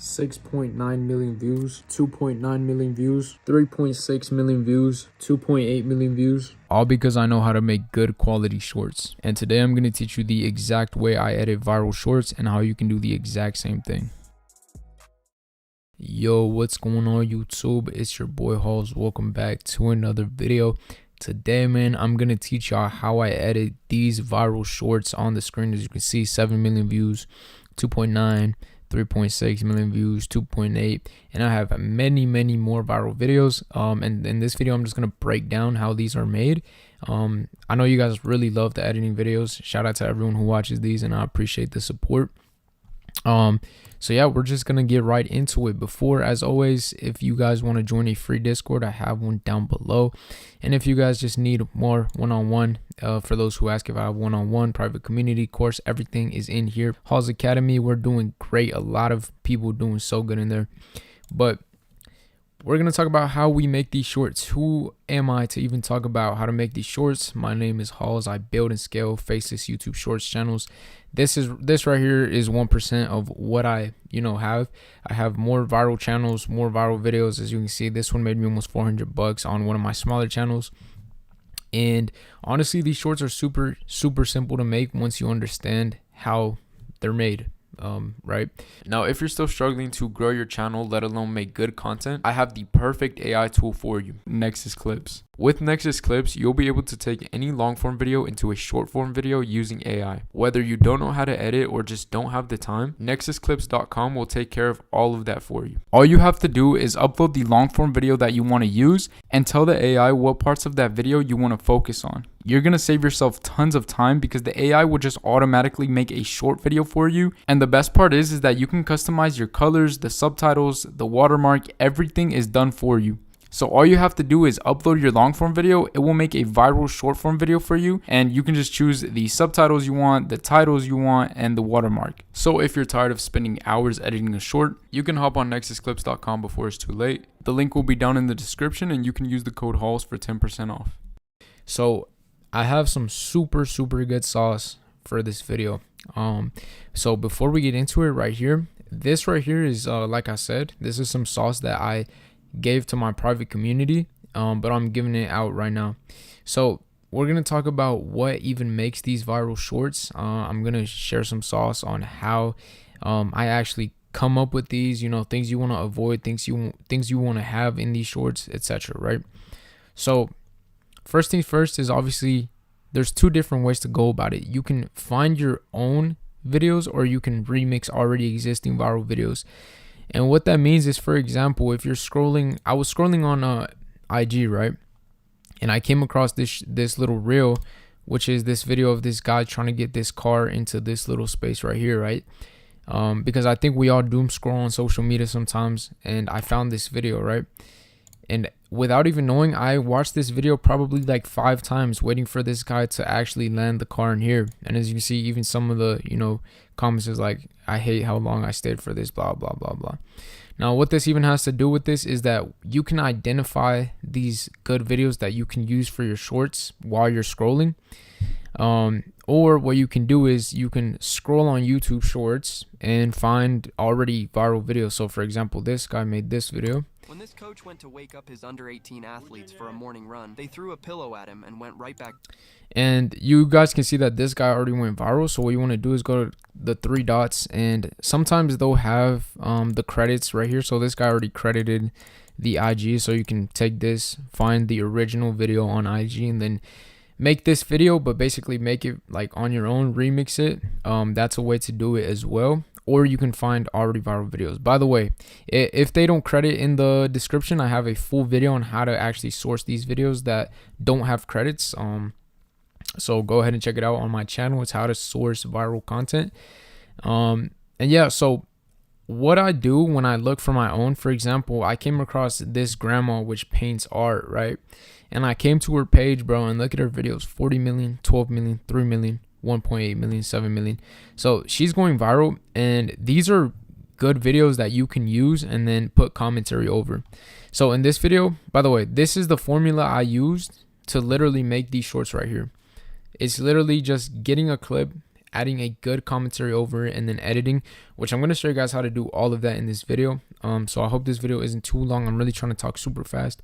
6.9 million views, 2.9 million views, 3.6 million views, 2.8 million views. All because I know how to make good quality shorts. And today I'm going to teach you the exact way I edit viral shorts and how you can do the exact same thing. Yo, what's going on YouTube? It's your boy Halls. Welcome back to another video. Today, man, I'm going to teach y'all how I edit these viral shorts on the screen. As you can see, 7 million views, 2.9, 3.6 million views, 2.8, and I have many more viral videos. And in this video, I'm just going to break down how these are made. I know you guys really love the editing videos. Shout out to everyone who watches these, and I appreciate the support. So yeah, we're just gonna get right into it. Before, as always, if you guys want to join a free Discord, I have one down below. And if you guys just need more one-on-one, for those who ask if I have one-on-one private community course, everything is in here. Halls Academy, we're doing great. A lot of people doing so good in there. But we're going to talk about how we make these shorts. Who am I to even talk about how to make these shorts? My name is Halls. I build and scale faceless YouTube shorts channels. This right here is 1% of what I have. I have more viral channels, more viral videos. As you can see, this one made me almost $400 on one of my smaller channels. And honestly, these shorts are super simple to make once you understand how they're made. Right now, if you're still struggling to grow your channel, let alone make good content, I have the perfect AI tool for you, Nexus Clips. With Nexus Clips, you'll be able to take any long form video into a short form video using AI. Whether you don't know how to edit or just don't have the time, nexusclips.com will take care of all of that for you. All you have to do is upload the long form video that you want to use and tell the AI what parts of that video you want to focus on. You're going to save yourself tons of time because the AI will just automatically make a short video for you. And the best part is that you can customize your colors, the subtitles, the watermark, everything is done for you. So all you have to do is upload your long form video. It will make a viral short form video for you, and you can just choose the subtitles you want, the titles you want, and the watermark. So if you're tired of spending hours editing a short, you can hop on nexusclips.com before it's too late. The link will be down in the description, and you can use the code HALLS for 10% off. So I have some super good sauce for this video. So before we get into it right here, this right here is like I said, this is some sauce that I gave to my private community, but I'm giving it out right now. So we're gonna talk about what even makes these viral shorts. I'm gonna share some sauce on how I actually come up with these, things you want to avoid, things you want to have in these shorts, etc. Right? So first things first is obviously there's two different ways to go about it. You can find your own videos, or you can remix already existing viral videos. And what that means is, for example, if you're scrolling, I was scrolling on IG, right? And I came across this little reel, which is this video of this guy trying to get this car into this little space right here, right? Because I think we all doom scroll on social media sometimes, and I found this video, right? And without even knowing, I watched this video probably like 5 times waiting for this guy to actually land the car in here. And as you can see, even some of the, comments is like, I hate how long I stayed for this, blah, blah, blah, blah. Now, what this even has to do with this is that you can identify these good videos that you can use for your shorts while you're scrolling. Or what you can do is you can scroll on YouTube Shorts and find already viral videos. So for example, this guy made this video. When this coach went to wake up his under-18 athletes for a morning run, they threw a pillow at him and went right back. And you guys can see that this guy already went viral. So what you want to do is go to the 3 dots, and sometimes they'll have the credits right here. So this guy already credited the IG, so you can take this, find the original video on IG, and then make this video, but basically make it like on your own, remix it. That's a way to do it as well. Or you can find already viral videos. By the way, if they don't credit in the description, I have a full video on how to actually source these videos that don't have credits. So go ahead and check it out on my channel. It's how to source viral content. And yeah, so what I do when I look for my own, for example, I came across this grandma which paints art, right? And I came to her page, bro, and look at her videos: 40 million, 12 million, 3 million, 1.8 million, 7 million. So she's going viral, and these are good videos that you can use and then put commentary over. So in this video, by the way, this is the formula I used to literally make these shorts right here. It's literally just getting a clip, adding a good commentary over it, and then editing, which I'm going to show you guys how to do all of that in this video. So I hope this video isn't too long. I'm really trying to talk super fast.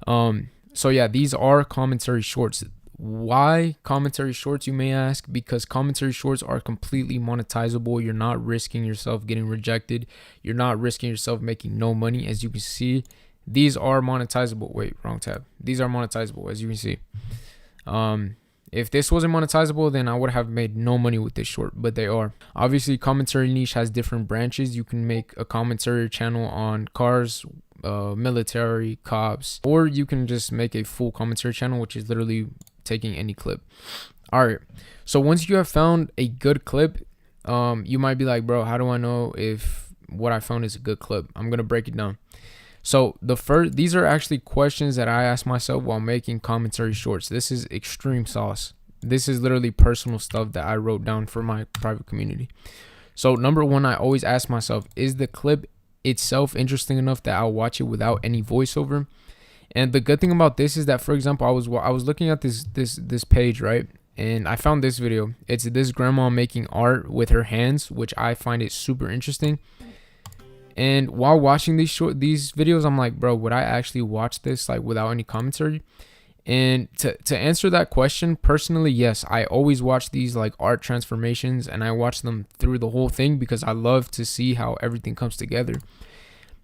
So yeah, these are commentary shorts. Why commentary shorts, you may ask? Because commentary shorts are completely monetizable. You're not risking yourself getting rejected. You're not risking yourself making no money. As you can see, these are monetizable. Wait, wrong tab. These are monetizable, as you can see. If this wasn't monetizable, then I would have made no money with this short, but they are. Obviously, commentary niche has different branches. You can make a commentary channel on cars, military, cops, or you can just make a full commentary channel, which is literally taking any clip. All right, so once you have found a good clip, you might be like, bro, how do I know if what I found is a good clip? I'm gonna break it down. So these are actually questions that I ask myself while making commentary shorts. This is extreme sauce. This is literally personal stuff that I wrote down for my private community. So number one, I always ask myself, is the clip itself interesting enough that I'll watch it without any voiceover? And the good thing about this is that, for example, I was looking at this page, right? And I found this video. It's this grandma making art with her hands, which I find it super interesting. And while watching these videos, I'm like, bro, would I actually watch this like without any commentary? And to answer that question, personally, yes, I always watch these like art transformations, and I watch them through the whole thing because I love to see how everything comes together.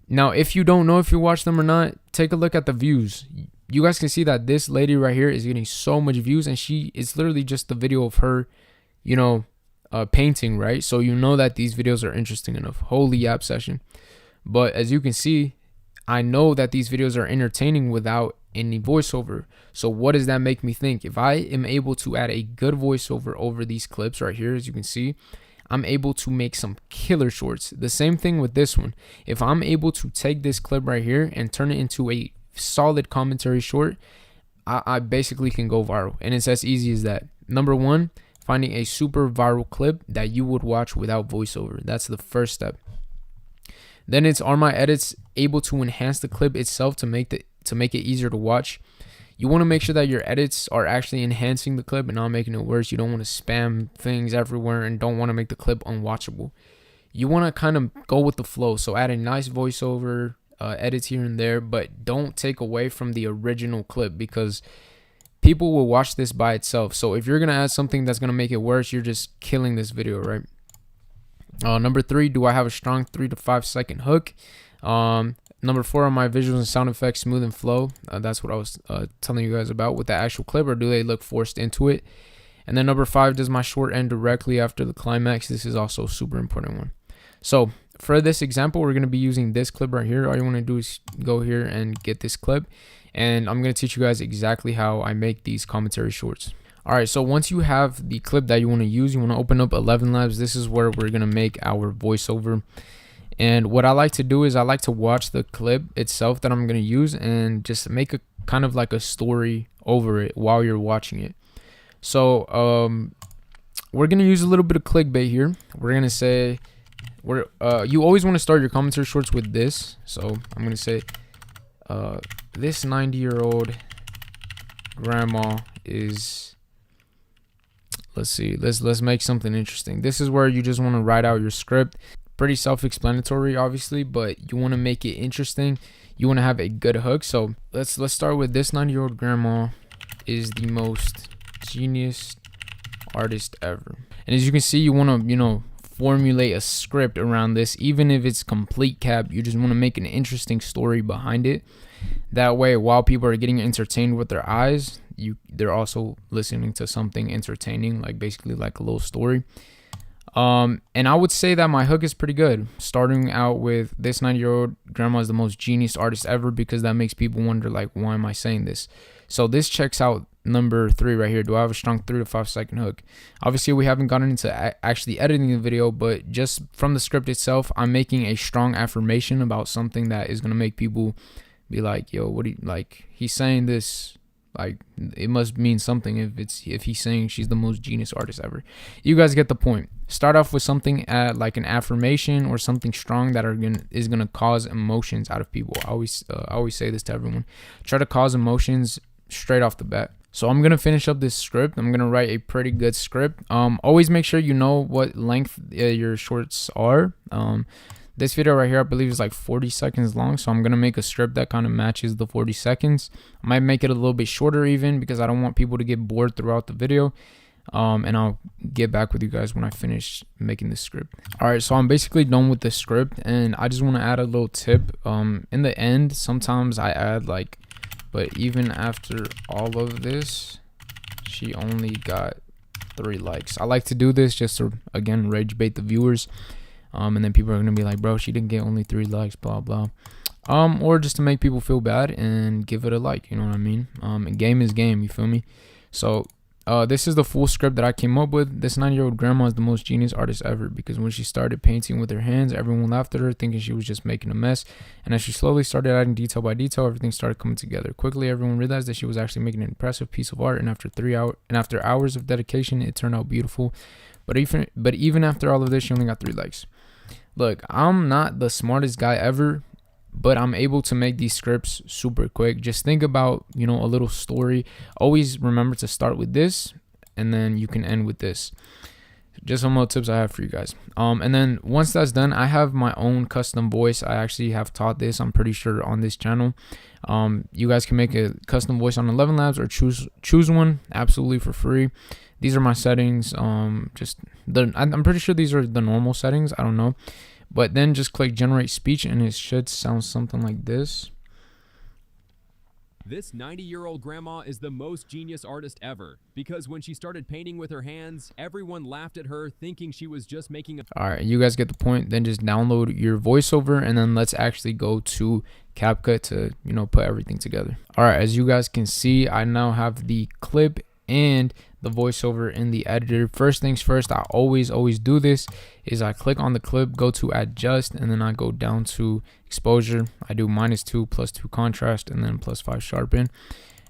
Now, if you don't know if you watch them or not, take a look at the views. You guys can see that this lady right here is getting so much views, and it's literally just the video of her, you know, painting, right? So you know that these videos are interesting enough. Holy yap session. But as you can see, I know that these videos are entertaining without any voiceover. So what does that make me think? If I am able to add a good voiceover over these clips right here, as you can see, I'm able to make some killer shorts. The same thing with this one. If I'm able to take this clip right here and turn it into a solid commentary short, I basically can go viral. And it's as easy as that. Number one, finding a super viral clip that you would watch without voiceover. That's the first step. Then are my edits able to enhance the clip itself to make it easier to watch? You want to make sure that your edits are actually enhancing the clip and not making it worse. You don't want to spam things everywhere and don't want to make the clip unwatchable. You want to kind of go with the flow. So add a nice voiceover, edits here and there, but don't take away from the original clip, because people will watch this by itself. So if you're going to add something that's going to make it worse, you're just killing this video, right? Number three, do I have a strong 3 to 5 second hook? Number four, are my visuals and sound effects smooth and flow? That's what I was telling you guys about with the actual clip, or do they look forced into it? And then number five, does my short end directly after the climax? This is also a super important one. So for this example, we're going to be using this clip right here. All you want to do is go here and get this clip, and I'm going to teach you guys exactly how I make these commentary shorts. All right, so once you have the clip that you want to use, you want to open up 11 Labs. This is where we're going to make our voiceover. And what I like to do is I like to watch the clip itself that I'm going to use and just make a kind of like a story over it while you're watching it. So we're going to use a little bit of clickbait here. We're going to say, you always want to start your commentary shorts with this. So I'm going to say, this 90-year-old grandma is... Let's see, let's make something interesting. This is where you just want to write out your script. Pretty self-explanatory, obviously, but you want to make it interesting. You want to have a good hook. So let's start with, this 90-year-old grandma is the most genius artist ever. And as you can see, you want to, you know, formulate a script around this. Even if it's complete cap, you just want to make an interesting story behind it. That way, while people are getting entertained with their eyes, they're also listening to something entertaining, like basically like a little story. And I would say that my hook is pretty good, starting out with, this 90-year-old grandma is the most genius artist ever, because that makes people wonder, like, why am I saying this? So this checks out number 3 right here. Do I have a strong 3 to 5 second hook? Obviously, we haven't gotten into actually editing the video, but just from the script itself, I'm making a strong affirmation about something that is going to make people be like, yo, what do you, like, he's saying this, like, it must mean something if he's saying she's the most genius artist ever. You guys get the point. Start off with something like an affirmation or something strong that is gonna cause emotions out of people. I always say this to everyone. Try to cause emotions straight off the bat. So I'm gonna finish up this script. I'm gonna write a pretty good script. Always make sure you know what length your shorts are. This video right here, I believe, is like 40 seconds long. So I'm gonna make a script that kind of matches the 40 seconds. I might make it a little bit shorter even, because I don't want people to get bored throughout the video. And I'll get back with you guys when I finish making the script. All right, so I'm basically done with the script, and I just want to add a little tip. In the end, sometimes I add like, but even after all of this, she only got 3 likes. I like to do this just to, again, rage bait the viewers. And then people are gonna be like, bro, she didn't get only 3 likes, blah blah. Or just to make people feel bad and give it a like, you know what I mean? Game is game, you feel me? So this is the full script that I came up with. This 9-year-old grandma is the most genius artist ever, because when she started painting with her hands, everyone laughed at her, thinking she was just making a mess. And as she slowly started adding detail by detail, everything started coming together. Quickly, everyone realized that she was actually making an impressive piece of art, and after hours of dedication, it turned out beautiful. But even after all of this, she only got 3 likes. Look, I'm not the smartest guy ever, but I'm able to make these scripts super quick. Just think about, you know, a little story. Always remember to start with this, and then you can end with this. Just some little tips I have for you guys. And then once that's done, I have my own custom voice. I actually have taught this, I'm pretty sure, on this channel. You guys can make a custom voice on 11 Labs, or choose one absolutely for free. These are my settings. I'm pretty sure these are the normal settings. I don't know. But then just click generate speech, and it should sound something like this. This 90-year-old grandma is the most genius artist ever, because when she started painting with her hands, everyone laughed at her, thinking she was just making a... All right, you guys get the point. Then just download your voiceover, and then let's actually go to CapCut to, you know, put everything together. All right, as you guys can see, I now have the clip and the voiceover in the editor. First things first, I always do this, is I click on the clip, go to adjust, and then I go down to exposure. I do -2, +2 contrast, and then +5 sharpen.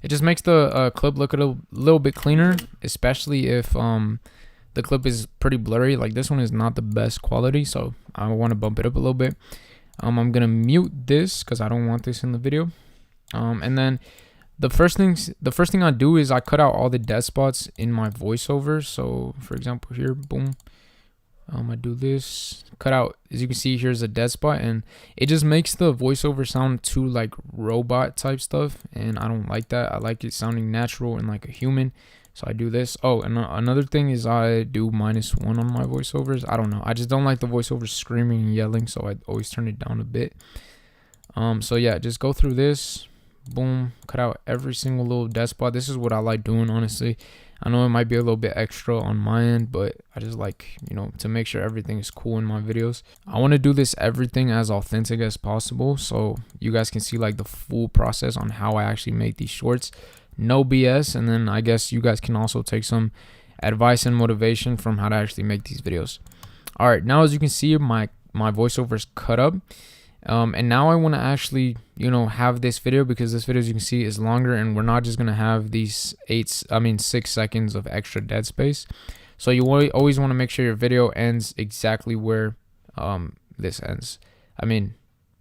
It just makes the clip look a little bit cleaner, especially if the clip is pretty blurry. Like this one is not the best quality, so I want to bump it up a little bit. I'm gonna mute this because I don't want this in the video. And then the first thing I do is I cut out all the dead spots in my voiceover. So for example here, boom, I do this, cut out, as you can see, here's a dead spot, and it just makes the voiceover sound too like robot type stuff, and I don't like that. I like it sounding natural and like a human, so I do this. Oh, and another thing is I do -1 on my voiceovers. I don't know, I just don't like the voiceovers screaming and yelling, so I always turn it down a bit. So yeah, just go through this, boom, cut out every single little dead spot. This is what I like doing, honestly. I know it might be a little bit extra on my end, but I just like, you know, to make sure everything is cool in my videos. I want to do this everything as authentic as possible, so you guys can see like the full process on how I actually make these shorts. No BS. And then I guess you guys can also take some advice and motivation from how to actually make these videos. All right, now as you can see, my voiceover is cut up. And now I want to actually, you know, have this video, because this video, as you can see, is longer, and we're not just going to have these 6 seconds of extra dead space. So you always want to make sure your video ends exactly where this ends. I mean,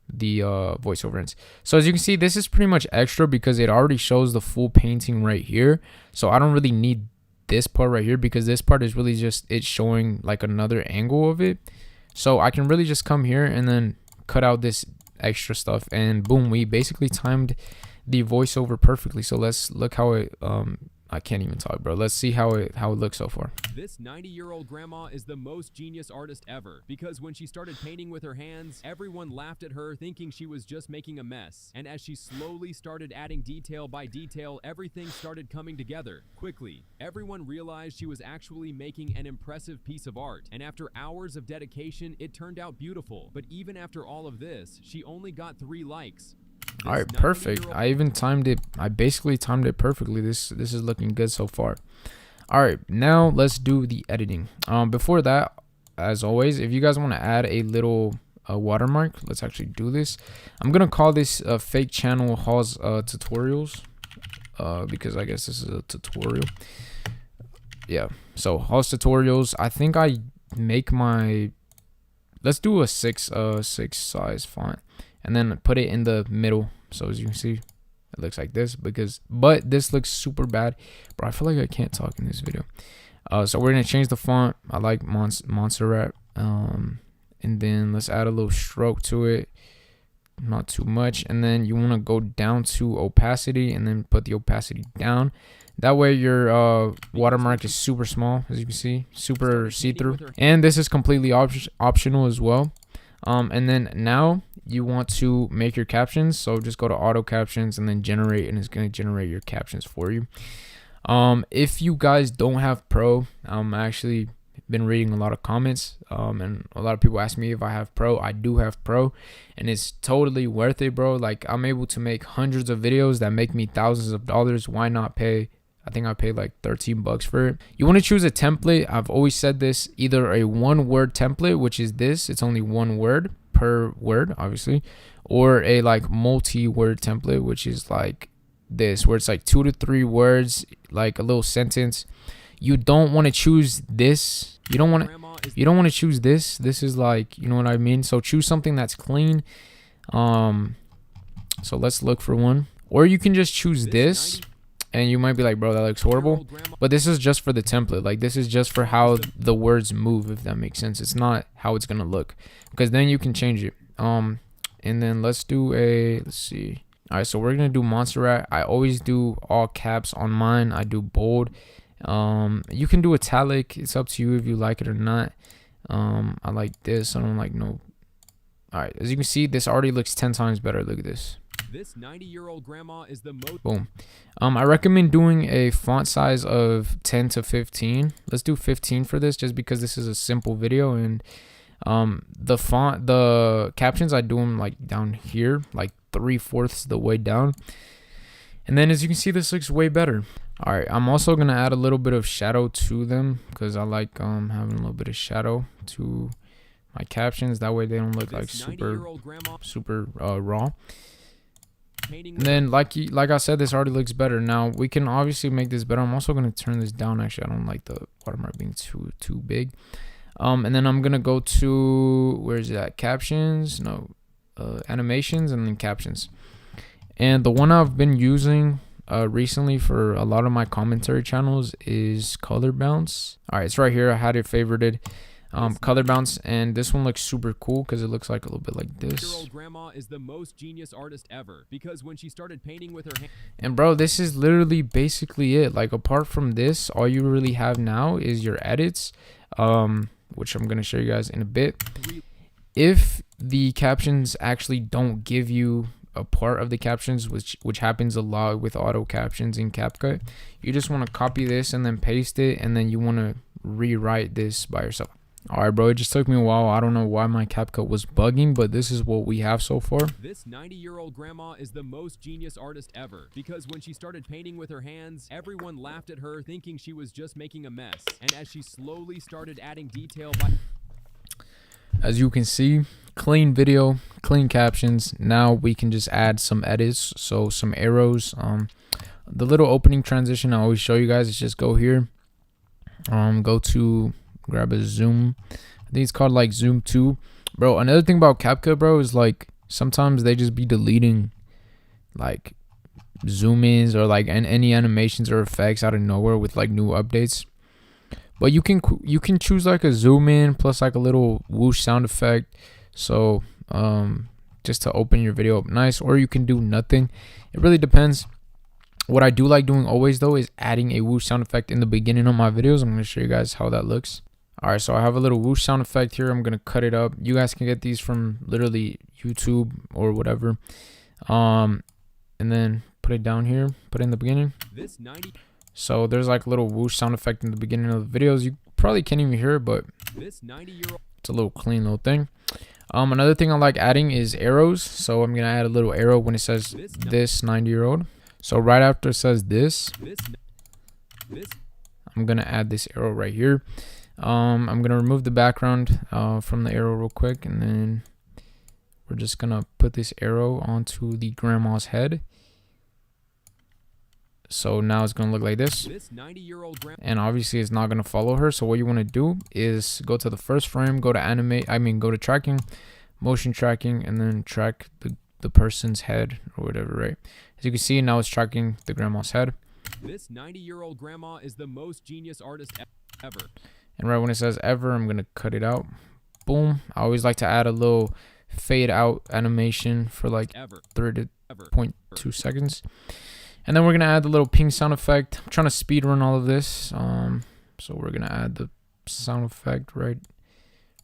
the voiceover ends. So as you can see, this is pretty much extra because it already shows the full painting right here. So I don't really need this part right here, because this part is really just it showing like another angle of it. So I can really just come here and then cut out this extra stuff, and boom, we basically timed the voiceover perfectly. So let's look how it I can't even talk, bro. Let's see how it looks so far. This 90-year-old grandma is the most genius artist ever, because when she started painting with her hands, everyone laughed at her, thinking she was just making a mess. And as she slowly started adding detail by detail, everything started coming together. Quickly, everyone realized she was actually making an impressive piece of art. And after hours of dedication, it turned out beautiful. But even after all of this, she only got 3 likes. All right, perfect. I even timed it. I basically timed it perfectly. This is looking good so far. All right, now let's do the editing. Before that, as always, if you guys want to add a little watermark, let's actually do this. I'm gonna call this fake channel hauls tutorials, because I guess this is a tutorial. Yeah, so hauls tutorials. I think I make my, let's do a 6 size font, and then put it in the middle. So as you can see, it looks like this, but this looks super bad, bro. I feel like I can't talk in this video. So we're gonna change the font. I like Montserrat. And then let's add a little stroke to it, not too much. And then you want to go down to opacity and then put the opacity down. That way your watermark is super small, as you can see, super see-through. And this is completely optional as well. And then now you want to make your captions. So just go to auto captions and then generate, and it's going to generate your captions for you. If you guys don't have Pro, actually been reading a lot of comments, and a lot of people ask me if I have Pro. I do have Pro, and it's totally worth it, bro. Like, I'm able to make hundreds of videos that make me thousands of dollars. Why not pay? I think I paid like 13 bucks for it. You want to choose a template. I've always said this, either a one-word template, which is this, it's only one word per word, obviously, or a like multi-word template, which is like this, where it's like 2 to 3 words, like a little sentence. You don't want to choose this. You don't want to choose this. This is like, you know what I mean? So choose something that's clean. So let's look for one. Or you can just choose this, and you might be like, bro, that looks horrible. But this is just for the template. Like, this is just for how the words move, if that makes sense. It's not how it's gonna look, because then you can change it. And then let's do let's see. All right, so we're gonna do Montserrat. I always do all caps on mine. I do bold. You can do italic. It's up to you if you like it or not. I like this. I don't like no. All right, as you can see, this already looks 10 times better. Look at this. This 90-year-old grandma is the most. Boom. I recommend doing a font size of 10 to 15. Let's do 15 for this, just because this is a simple video. And the captions, I do them like down here, like 3/4 the way down. And then as you can see, this looks way better. All right, I'm also gonna add a little bit of shadow to them, because I like having a little bit of shadow to my captions. That way they don't look like super raw. And then like I said, this already looks better. Now we can obviously make this better. I'm also gonna turn this down. Actually, I don't like the watermark being too big. And then I'm gonna go to, where's that, captions? No, animations, and then captions. And the one I've been using recently for a lot of my commentary channels is Color Bounce. All right, it's right here. I had it favorited. Color Bounce, and this one looks super cool because it looks like a little bit like this. Year-old grandma is the most genius artist ever, because when she started painting with her hand. And bro, this is literally basically it. Like, apart from this, all you really have now is your edits, which I'm gonna show you guys in a bit. If the captions actually don't give you a part of the captions, which happens a lot with auto captions in CapCut, you just want to copy this and then paste it, and then you want to rewrite this by yourself. All right, bro, it just took me a while. I don't know why my CapCut was bugging, but this is what we have so far. This 90-year-old grandma is the most genius artist ever, because when she started painting with her hands, everyone laughed at her, thinking she was just making a mess. And as she slowly started adding detail by... As you can see, clean video, clean captions. Now we can just add some edits, so some arrows. The little opening transition I always show you guys is just go here, go to grab a zoom. I think it's called like zoom 2, bro. Another thing about CapCut, bro, is like sometimes they just be deleting like zoom ins or like any animations or effects out of nowhere with like new updates. But you can choose like a zoom in plus like a little whoosh sound effect, so just to open your video up nice, or you can do nothing. It really depends. What I do like doing always though is adding a whoosh sound effect in the beginning of my videos. I'm going to show you guys how that looks. All right, so I have a little whoosh sound effect here. I'm going to cut it up. You guys can get these from literally YouTube or whatever. And then put it down here, put it in the beginning. So there's like a little whoosh sound effect in the beginning of the videos. You probably can't even hear it, but it's a little clean little thing. Another thing I like adding is arrows. So I'm going to add a little arrow when it says this 90-year-old. So right after it says this, I'm going to add this arrow right here. I'm going to remove the background from the arrow real quick, and then we're just going to put this arrow onto the grandma's head. So now it's going to look like this. And obviously it's not going to follow her. So what you want to do is go to the first frame, go to go to tracking, motion tracking, and then track the person's head or whatever, right? As you can see, now it's tracking the grandma's head. This 90-year-old grandma is the most genius artist ever. And right when it says ever, I'm going to cut it out. Boom. I always like to add a little fade out animation for like 30.2 seconds. And then we're going to add the little ping sound effect. I'm trying to speed run all of this. So we're going to add the sound effect right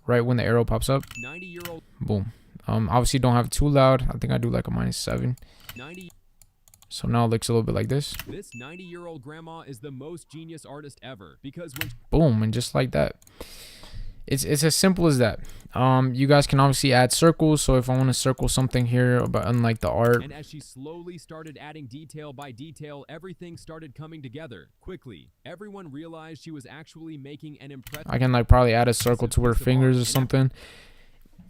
when the arrow pops up. 90-year-old. Boom. Obviously don't have it too loud. I think I do like a -7. 90. So now it looks a little bit like this. This 90-year-old grandma is the most genius artist ever because when Boom, and just like that. It's as simple as that. You guys can obviously add circles. So if I want to circle something here about unlike the art, and as she slowly started adding detail by detail, everything started coming together quickly. Everyone realized she was actually making an impressive. I can like probably add a circle to her fingers or something.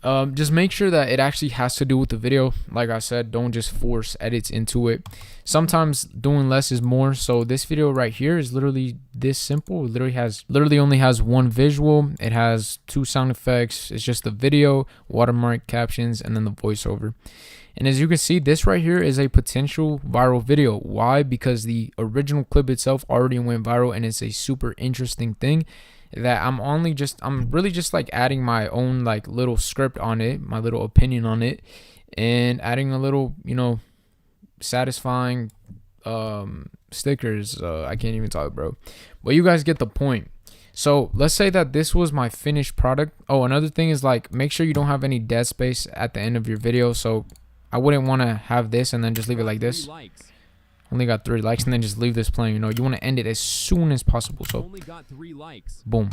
Just make sure that it actually has to do with the video. Like I said, don't just force edits into it. Sometimes doing less is more. So this video right here is literally this simple. It literally only has one visual. It has 2 sound effects. It's just the video, watermark, captions, and then the voiceover. And as you can see, this right here is a potential viral video. Why? Because the original clip itself already went viral, and it's a super interesting thing that I'm really just like adding my own like little script on it, my little opinion on it, and adding a little, you know, satisfying stickers. I can't even talk, bro, but you guys get the point. So let's say that this was my finished product. Oh, another thing is like make sure you don't have any dead space at the end of your video. So I wouldn't want to have this and then just leave it like this. Only got 3 likes, and then just leave this playing. You know, you want to end it as soon as possible. So only got 3 likes. Boom.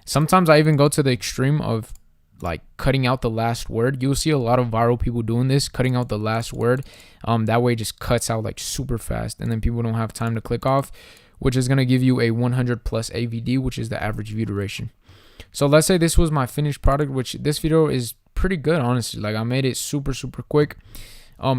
Sometimes I even go to the extreme of like cutting out the last word. You'll see a lot of viral people doing this, cutting out the last word. That way it just cuts out like super fast, and then people don't have time to click off, which is going to give you a 100 plus AVD, which is the average view duration. So let's say this was my finished product, which this video is pretty good, honestly. Like I made it super quick.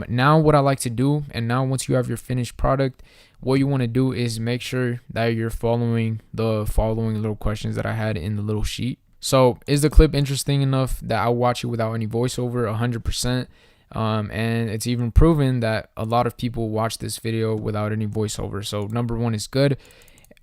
Now what I like to do, and now once you have your finished product, what you want to do is make sure that you're following the following little questions that I had in the little sheet. So is the clip interesting enough that I'll watch it without any voiceover? 100%. And it's even proven that a lot of people watch this video without any voiceover. So number 1 is good.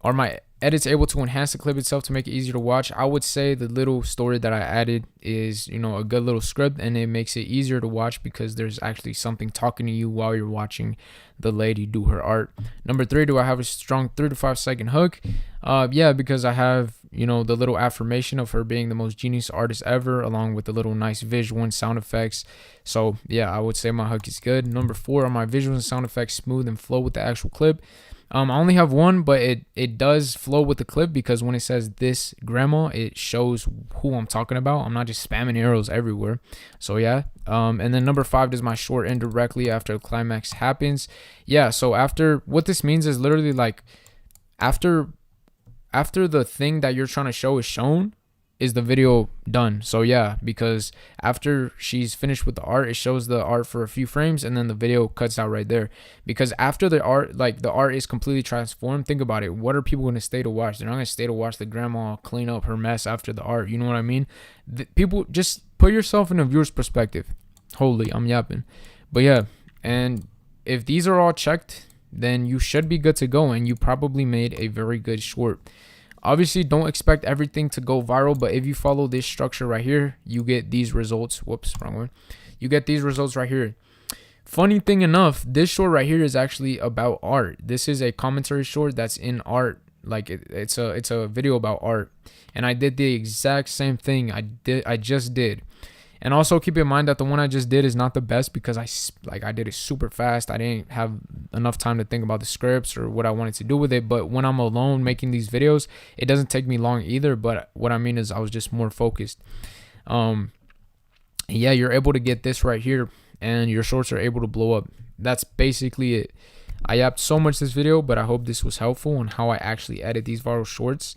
Are my edits able to enhance the clip itself to make it easier to watch? I would say the little story that I added is, you know, a good little script, and it makes it easier to watch because there's actually something talking to you while you're watching the lady do her art. Number 3, do I have a strong 3 to 5 second hook? Yeah, because I have, you know, the little affirmation of her being the most genius artist ever, along with the little nice visual and sound effects. So yeah, I would say my hook is good. Number 4, are my visuals and sound effects smooth and flow with the actual clip? I only have 1, but it does flow with the clip, because when it says this grandma, it shows who I'm talking about. I'm not just spamming arrows everywhere. So yeah. And then number 5, does my short end directly after the climax happens? Yeah. So after, what this means is literally like after the thing that you're trying to show is shown, is the video done. So yeah, because after she's finished with the art, it shows the art for a few frames, and then the video cuts out right there. Because after the art, like the art is completely transformed, think about it, what are people going to stay to watch? They're not going to stay to watch the grandma clean up her mess after the art. You know what I mean? People, just put yourself in a viewer's perspective. Holy, I'm yapping. But yeah, and if these are all checked, then you should be good to go, and you probably made a very good short. Obviously, don't expect everything to go viral, but if you follow this structure right here, you get these results. Whoops, wrong one. You get these results right here. Funny thing enough, this short right here is actually about art. This is a commentary short that's in art. Like it's a video about art, and I did the exact same thing I just did. And also keep in mind that the one I just did is not the best, because I did it super fast. I didn't have enough time to think about the scripts or what I wanted to do with it. But when I'm alone making these videos, it doesn't take me long either. But what I mean is I was just more focused. Yeah, you're able to get this right here, and your shorts are able to blow up. That's basically it. I yapped so much this video, but I hope this was helpful on how I actually edit these viral shorts.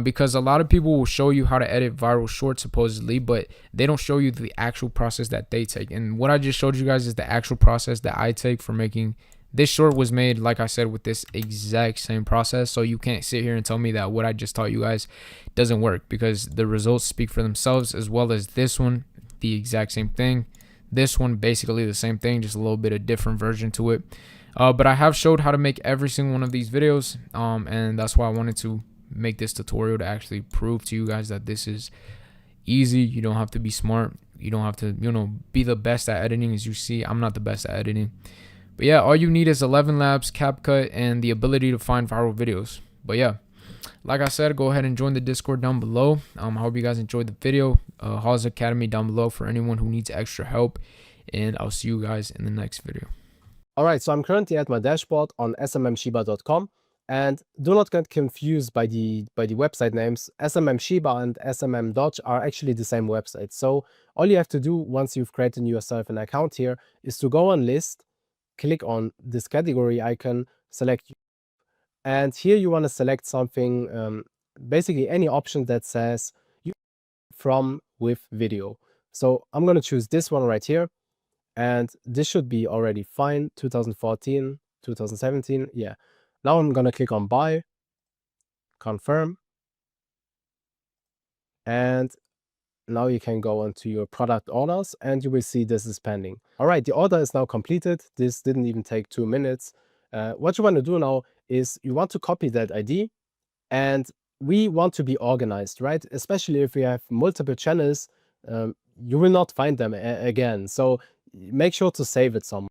Because a lot of people will show you how to edit viral shorts supposedly, but they don't show you the actual process that they take. And what I just showed you guys is the actual process that I take for making this short. Was made, like I said, with this exact same process. So you can't sit here and tell me that what I just taught you guys doesn't work, because the results speak for themselves, as well as this one, the exact same thing. This one basically the same thing, just a little bit of different version to it. But I have showed how to make every single one of these videos, and that's why I wanted to make this tutorial, to actually prove to you guys that this is easy. You don't have to be smart. You don't have to, be the best at editing. As you see, I'm not the best at editing. But yeah, all you need is 11 Labs, CapCut, and the ability to find viral videos. But yeah, like I said, go ahead and join the Discord down below. I hope you guys enjoyed the video. Hawes Academy down below for anyone who needs extra help. And I'll see you guys in the next video. All right, so I'm currently at my dashboard on smmshiba.com, and do not get confused by the website names. SMMShiba and SMMDodge are actually the same website. So all you have to do once you've created yourself an account here is to go on list, click on this category icon, select, and here you want to select something, basically any option that says from with video. So I'm going to choose this one right here. And this should be already fine. 2014, 2017. Yeah. Now I'm going to click on buy, confirm. And now you can go onto your product orders and you will see this is pending. All right. The order is now completed. This didn't even take 2 minutes. What you want to do now is you want to copy that ID, and we want to be organized, right? Especially if we have multiple channels, you will not find them again. So make sure to save it somewhere.